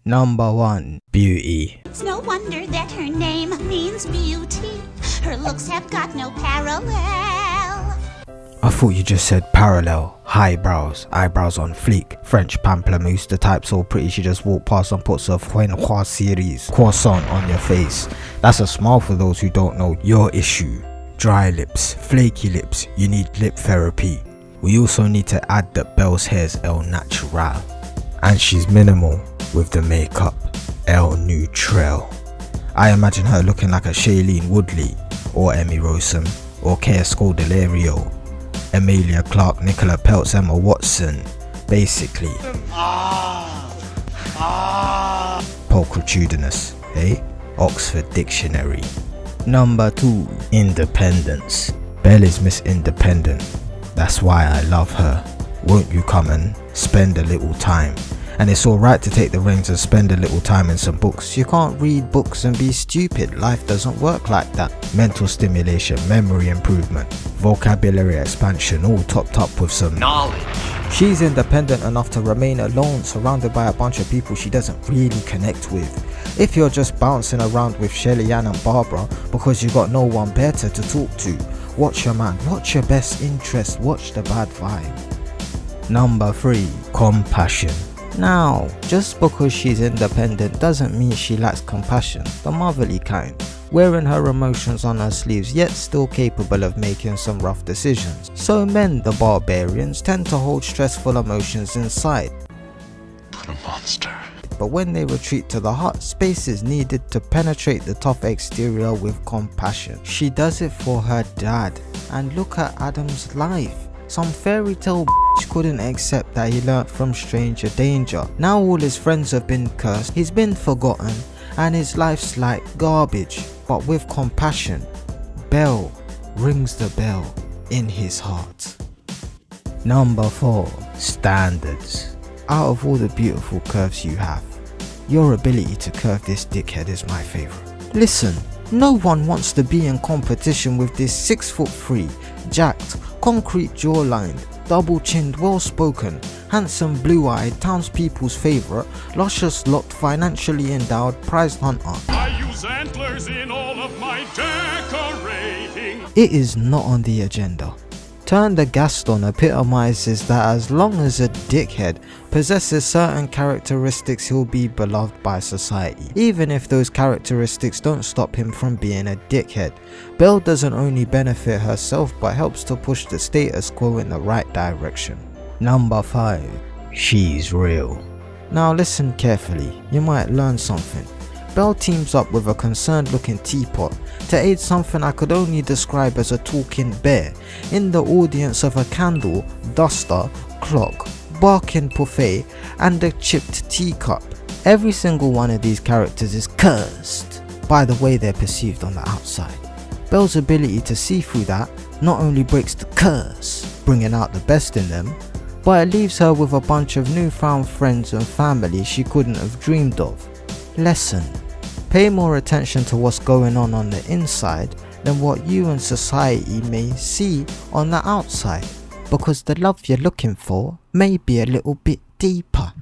Number 1. Beauty. It's no wonder that her name means beauty. Her looks have got no parallel. I thought you just said parallel. High brows, eyebrows on fleek, French pamplemousse, the type so pretty she just walked past and puts a French series croissant on your face. That's a smile for those who don't know your issue. Dry lips, flaky lips, you need lip therapy. We also need to add that Belle's hair's El Natural. And she's minimal with the makeup, El Neutral. I imagine her looking like a Shailene Woodley, or Emmy Rossum, or Kea Scodelario, Emilia Clarke, Nicola Peltz, Emma Watson, basically. Pulchritudinous, eh? Oxford Dictionary. Number 2. Independence. Belle is Miss Independent. That's why I love her. Won't you come and spend a little time? And it's alright to take the reins and spend a little time in some books. You can't read books and be stupid. Life doesn't work like that. Mental stimulation, memory improvement, vocabulary expansion, all topped up with some knowledge. She's independent enough to remain alone, surrounded by a bunch of people she doesn't really connect with. If you're just bouncing around with Shelly Ann and Barbara because you got no one better to talk to, watch your man, watch your best interest, watch the bad vibe. Number 3. Compassion. Now, just because she's independent doesn't mean she lacks compassion, the motherly kind, wearing her emotions on her sleeves yet still capable of making some rough decisions. So men, the barbarians, tend to hold stressful emotions inside. What a monster. But when they retreat to the heart, space is needed to penetrate the tough exterior with compassion. She does it for her dad, and look at Adam's life. Some fairy tale couldn't accept that he learnt from stranger danger. Now all his friends have been cursed, he's been forgotten, and his life's like garbage. But with compassion, Belle rings the bell in his heart. Number 4. Standards. Out of all the beautiful curves you have, your ability to curve this dickhead is my favourite. Listen, no one wants to be in competition with this 6'3", jacked, concrete jawline, double-chinned, well-spoken, handsome, blue-eyed, townspeople's favourite, luscious locked, financially endowed, prized hunter. I use antlers in all of my decorating. It is not on the agenda. Turn the Gaston epitomizes that as long as a dickhead possesses certain characteristics, he'll be beloved by society, even if those characteristics don't stop him from being a dickhead. Belle doesn't only benefit herself but helps to push the status quo in the right direction. Number 5. She's real. Now listen carefully, you might learn something. Belle teams up with a concerned looking teapot to aid something I could only describe as a talking bear in the audience of a candle, duster, clock, barking buffet and a chipped teacup. Every single one of these characters is cursed by the way they're perceived on the outside. Belle's ability to see through that not only breaks the curse, bringing out the best in them, but it leaves her with a bunch of newfound friends and family she couldn't have dreamed of. Lesson: pay more attention to what's going on the inside than what you and society may see on the outside, because the love you're looking for may be a little bit deeper.